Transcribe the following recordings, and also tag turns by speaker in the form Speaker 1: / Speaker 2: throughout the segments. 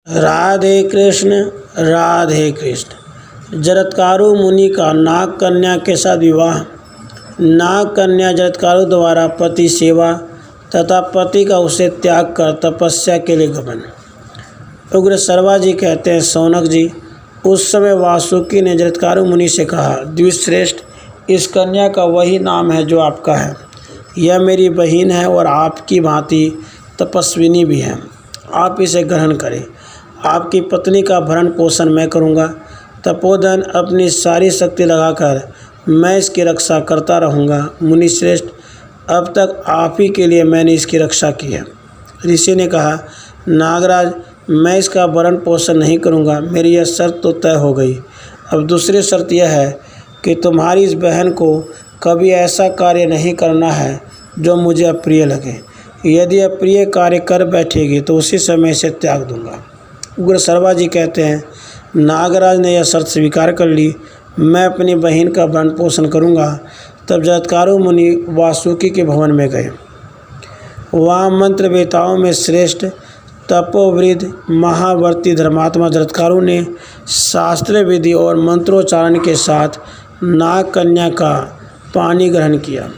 Speaker 1: राधे कृष्ण राधे कृष्ण। जरत्कारु मुनि का नाग कन्या के साथ विवाह। नाग कन्या जरत्कारु द्वारा पति सेवा तथा पति का उसे त्याग कर तपस्या के लिए गमन। उग्र सर्वा जी कहते हैं, सौनक जी, उस समय वासुकी ने जरत्कारु मुनि से कहा, द्विश्रेष्ठ, इस कन्या का वही नाम है जो आपका है। यह मेरी बहन है और आपकी भांति तपस्विनी भी है। आप इसे ग्रहण करें। आपकी पत्नी का भरण पोषण मैं करूँगा। तपोधन अपनी सारी शक्ति लगाकर मैं इसकी रक्षा करता रहूँगा। मुनिश्रेष्ठ, अब तक आप ही के लिए मैंने इसकी रक्षा की है। ऋषि ने कहा, नागराज, मैं इसका भरण पोषण नहीं करूँगा। मेरी यह शर्त तो तय हो गई। अब दूसरी शर्त यह है कि तुम्हारी इस बहन को कभी ऐसा कार्य नहीं करना है जो मुझे अप्रिय लगे। यदि अप्रिय कार्य कर बैठेगी तो उसी समय इसे त्याग दूंगा। उग्र सर्वा जी कहते हैं, नागराज ने यह शर्त स्वीकार कर ली। मैं अपनी बहन का भरण पोषण करूंगा। तब जरत्कारु मुनि वासुकी के भवन में गए। वहाँ मंत्र वेताओं में श्रेष्ठ तपोवृद्ध महावर्ती धर्मात्मा जरत्कारु ने शास्त्र विधि और मंत्रोच्चारण के साथ नाग कन्या का पानी ग्रहण किया।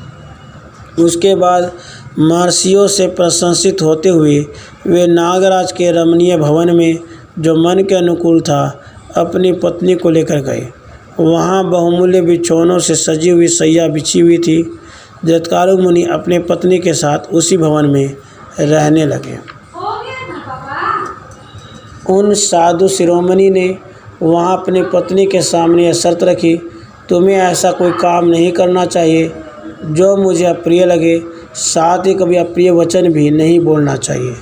Speaker 1: उसके बाद महर्षियों से प्रशंसित होते हुए वे नागराज के रमणीय भवन में, जो मन के अनुकूल था, अपनी पत्नी को लेकर गए। वहाँ बहुमूल्य बिछौनों से सजी हुई शैया बिछी हुई थी। जरत्कारु मुनि अपने पत्नी के साथ उसी भवन में रहने लगे। उन साधु शिरोमणि ने वहाँ अपनी पत्नी के सामने यह शर्त रखी, तुम्हें ऐसा कोई काम नहीं करना चाहिए जो मुझे अप्रिय लगे, साथ ही कभी अप्रिय वचन भी नहीं बोलना चाहिए।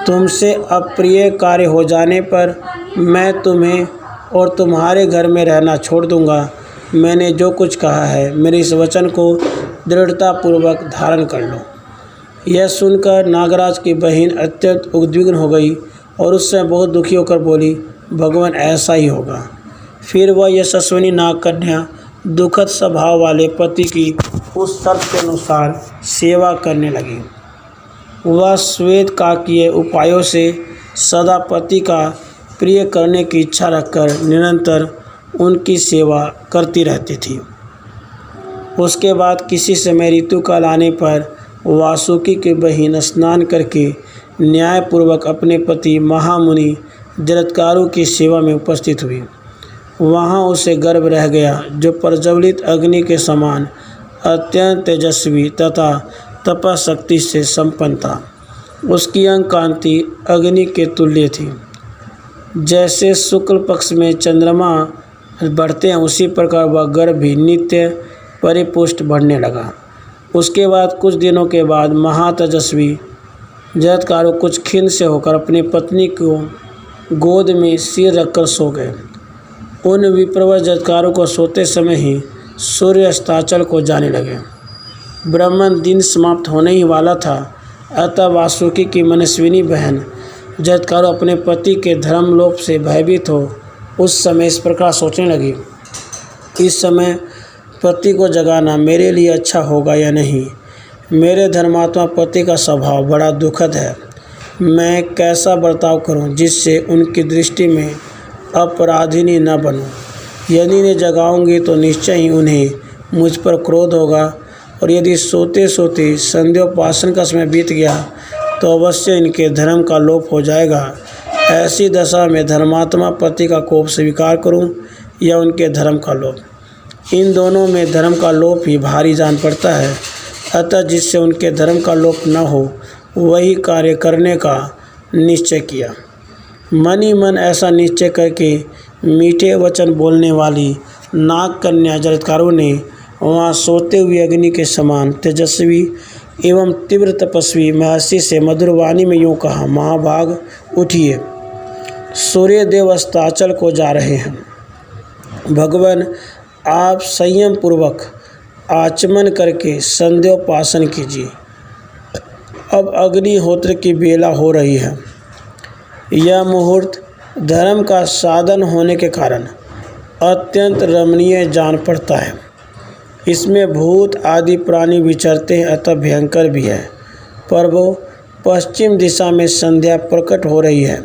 Speaker 1: तुमसे अप्रिय कार्य हो जाने पर मैं तुम्हें और तुम्हारे घर में रहना छोड़ दूंगा। मैंने जो कुछ कहा है, मेरे इस वचन को दृढ़तापूर्वक धारण कर लो। यह सुनकर नागराज की बहन अत्यंत उद्विग्न हो गई और उससे बहुत दुखी होकर बोली, भगवान, ऐसा ही होगा। फिर वह यशस्विनी नाग कन्या दुखद स्वभाव वाले पति की उस शर्त के अनुसार सेवा करने लगी। वह श्वेत काकीय उपायों से सदा पति का प्रिय करने की इच्छा रखकर निरंतर उनकी सेवा करती रहती थी। उसके बाद किसी समय ऋतुकाल आने पर वासुकी की बहन स्नान करके न्यायपूर्वक अपने पति महामुनि जरत्कारु की सेवा में उपस्थित हुई। वहाँ उसे गर्भ रह गया, जो प्रज्वलित अग्नि के समान अत्यंत तेजस्वी तथा तपशक्ति से संपन्न था। उसकी अंग कांति अग्नि के तुल्य थी। जैसे शुक्ल पक्ष में चंद्रमा बढ़ते हैं, उसी प्रकार वह गर्भ भी नित्य परिपुष्ट बढ़ने लगा। उसके बाद कुछ दिनों के बाद महातेजस्वी जरत्कारु कुछ खिन्न से होकर अपनी पत्नी को गोद में सिर रखकर सो गए। उन विप्रवर जरत्कारु को सोते समय ही सूर्य अस्ताचल को जाने लगे। ब्राह्मण दिन समाप्त होने ही वाला था, अतः वासुकी की मनस्विनी बहन जरत्कारु अपने पति के धर्मलोप से भयभीत हो उस समय इस प्रकार सोचने लगी, इस समय पति को जगाना मेरे लिए अच्छा होगा या नहीं। मेरे धर्मात्मा पति का स्वभाव बड़ा दुखद है। मैं कैसा बर्ताव करूं जिससे उनकी दृष्टि में अपराधिनी न बनूं। यदि इन्हें जगाऊंगी तो निश्चय ही उन्हें मुझ पर क्रोध होगा, और यदि सोते सोते संध्योपासन का समय बीत गया तो अवश्य इनके धर्म का लोप हो जाएगा। ऐसी दशा में धर्मात्मा पति का कोप स्वीकार करूं या उनके धर्म का लोप, इन दोनों में धर्म का लोप ही भारी जान पड़ता है। अतः जिससे उनके धर्म का लोप न हो वही कार्य करने का निश्चय किया। मन ही मन ऐसा निश्चय करके मीठे वचन बोलने वाली नाग कन्या जरत्कारु ने वहाँ सोते हुए अग्नि के समान तेजस्वी एवं तीव्र तपस्वी महर्षि से मधुर वाणी में यूँ कहा, महाभाग, उठिए, सूर्यदेव अस्ताचल को जा रहे हैं। भगवान, आप संयम पूर्वक आचमन करके संध्योपासन कीजिए। अब अग्निहोत्र की बेला हो रही है। यह मुहूर्त धर्म का साधन होने के कारण अत्यंत रमणीय जान पड़ता है। इसमें भूत आदि प्राणी विचरते हैं, अतः भयंकर भी है। प्रभु, पश्चिम दिशा में संध्या प्रकट हो रही है।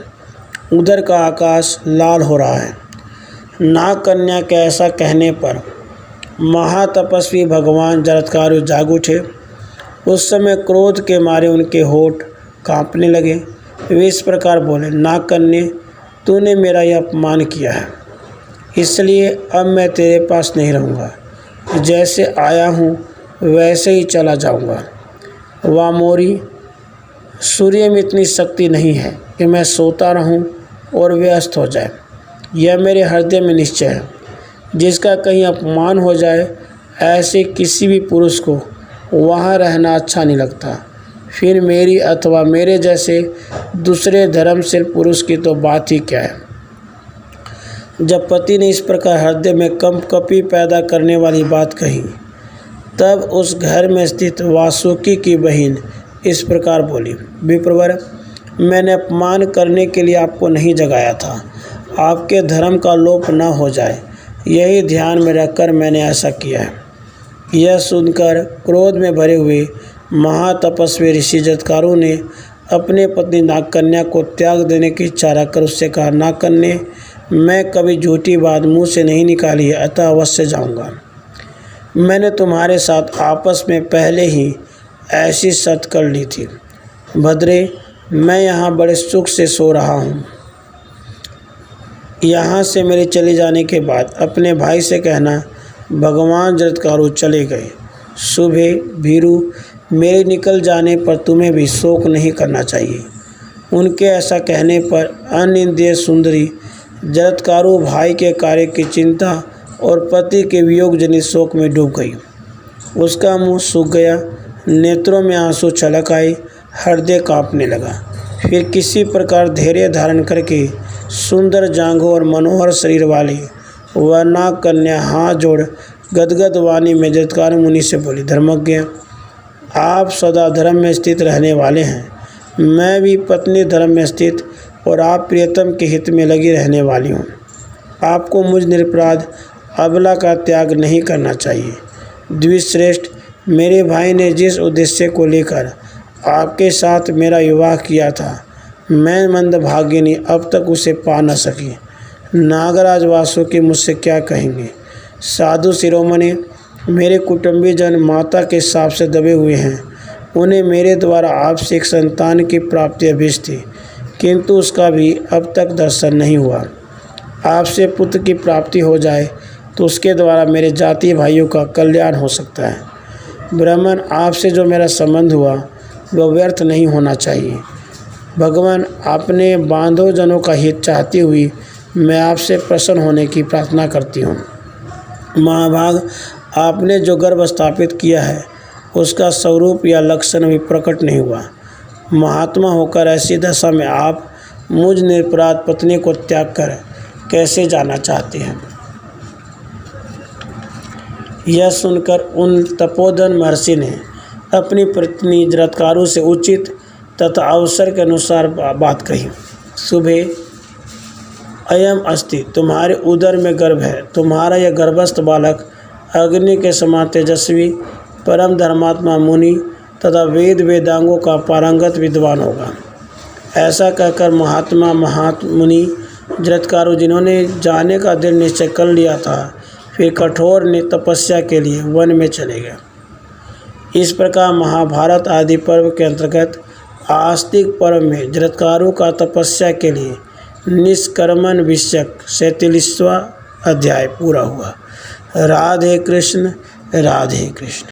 Speaker 1: उधर का आकाश लाल हो रहा है। नागकन्या के ऐसा कहने पर महातपस्वी भगवान जरत्कारु जाग उठे। उस समय क्रोध के मारे उनके होठ कांपने लगे। वे इस प्रकार बोले, नागकन्या, तूने मेरा यह अपमान किया है, इसलिए अब मैं तेरे पास नहीं रहूँगा। जैसे आया हूँ वैसे ही चला जाऊँगा। वामोरी, सूर्य में इतनी शक्ति नहीं है कि मैं सोता रहूं और वे अस्त हो जाए। यह मेरे हृदय में निश्चय है। जिसका कहीं अपमान हो जाए, ऐसे किसी भी पुरुष को वहाँ रहना अच्छा नहीं लगता। फिर मेरी अथवा मेरे जैसे दूसरे धर्मशील पुरुष की तो बात ही क्या है। जब पति ने इस प्रकार हृदय में कंपकपी पैदा करने वाली बात कही, तब उस घर में स्थित वासुकी की बहन इस प्रकार बोली, विप्रवर, मैंने अपमान करने के लिए आपको नहीं जगाया था। आपके धर्म का लोप न हो जाए, यही ध्यान में रखकर मैंने ऐसा किया है। यह सुनकर क्रोध में भरे हुए महातपस्वी ऋषि जरत्कारु ने अपने पत्नी नागकन्या को त्याग देने की इच्छा रखकर उससे कहा, नागकन्या, मैं कभी झूठी बात मुँह से नहीं निकाली है, अतः अवश्य जाऊँगा। मैंने तुम्हारे साथ आपस में पहले ही ऐसी शर्त कर ली थी। भद्रे, मैं यहाँ बड़े सुख से सो रहा हूँ। यहाँ से मेरे चले जाने के बाद अपने भाई से कहना, भगवान जरत्कारु चले गए। सुबह भीरू, मेरे निकल जाने पर तुम्हें भी शोक नहीं करना चाहिए। उनके ऐसा कहने पर अनिंद्य सुंदरी जरत्कारु भाई के कार्य की चिंता और पति के वियोग जनित शोक में डूब गई। उसका मुंह सूख गया, नेत्रों में आंसू छलक आए, हृदय कांपने लगा। फिर किसी प्रकार धैर्य धारण करके सुंदर जांघों और मनोहर शरीर वाली वह नागकन्या हाथ जोड़ गदगद वाणी में जरत्कारु मुनि से बोली, धर्मज्ञ, आप सदा धर्म में स्थित रहने वाले हैं। मैं भी पत्नी धर्म में स्थित और आप प्रियतम के हित में लगी रहने वाली हूँ। आपको मुझ निरपराध अबला का त्याग नहीं करना चाहिए। द्विश्रेष्ठ, मेरे भाई ने जिस उद्देश्य को लेकर आपके साथ मेरा विवाह किया था, मैं मंदभागिनी अब तक उसे पा न सकी। नागराज वासुकी मुझसे क्या कहेंगे। साधु शिरोमणि, मेरे कुटुंबीजन माता के शाप से दबे हुए हैं। उन्हें मेरे द्वारा आपसे एक संतान की प्राप्ति अभिष्ट थी, किंतु उसका भी अब तक दर्शन नहीं हुआ। आपसे पुत्र की प्राप्ति हो जाए तो उसके द्वारा मेरे जाति भाइयों का कल्याण हो सकता है। ब्राह्मण, आपसे जो मेरा संबंध हुआ वह व्यर्थ नहीं होना चाहिए। भगवान, आपने बांधवजनों का हित चाहती हुई मैं आपसे प्रसन्न होने की प्रार्थना करती हूँ। महाभाग, आपने जो गर्भ स्थापित किया है उसका स्वरूप या लक्षण भी प्रकट नहीं हुआ। महात्मा होकर ऐसी दशा में आप मुझ निरपराध पत्नी को त्याग कर कैसे जाना चाहते हैं। यह सुनकर उन तपोधन महर्षि ने अपनी पत्नी जरत्कारु से उचित तथा अवसर के अनुसार बात कही। सुबह, अयम अस्ति, तुम्हारे उदर में गर्भ है। तुम्हारा यह गर्भस्थ बालक अग्नि के समान तेजस्वी परम धर्मात्मा मुनि तथा वेद वेदांगों का पारंगत विद्वान होगा। ऐसा कहकर महात्मा महामुनि जरत्कारु, जिन्होंने जाने का दृढ़ निश्चय कर लिया था, फिर कठोर तपस्या के लिए वन में चले गए। इस प्रकार महाभारत आदि पर्व के अंतर्गत आस्तिक पर्व में जरत्कारु का तपस्या के लिए निष्कर्मण विषयक 47वां अध्याय पूरा हुआ। राधे कृष्ण, राधे कृष्ण।